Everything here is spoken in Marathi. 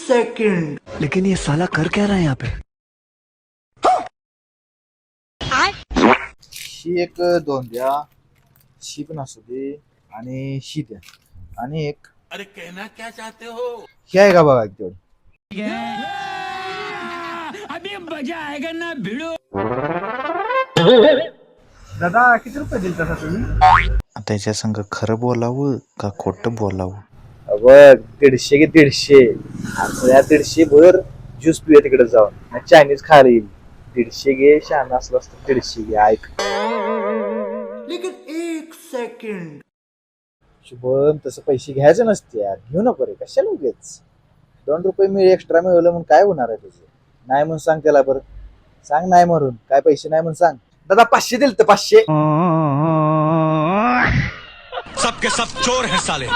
सेकंड। लेकिन ये साला कर क्या रहा है यहाँ पे? शी एक दोन द्या, शी पण असू दे आणि शी द्या आणि एक अरे कहना क्या चाहते हो? ही आहे का बघा तेवढं. दादा किती रुपये दिल तसा तुम्ही? त्याच्या संग खरं बोलावं का खोटं बोलावं? बघ 150 घे 150. या 150 भर ज्यूस पिऊया तिकडे जाऊन चायनीज खायला येईल. 150 घे, शहाणा असलं असतं 150 घे. ऐक लेकिन एक सेकंड। शुभम, तसं पैसे घ्यायचे नसते यार, घेऊ नको रे, कशाला उगेच. 2 रुपये मी एक्स्ट्रा मिळवलं म्हणून काय होणार आहे तुझं? नाही म्हणून सांग त्याला, बरं सांग नाही म्हणून, काय पैसे नाही म्हणून सांग. दादा 500 दिल तर 500. सबके सब चोर हैं साले.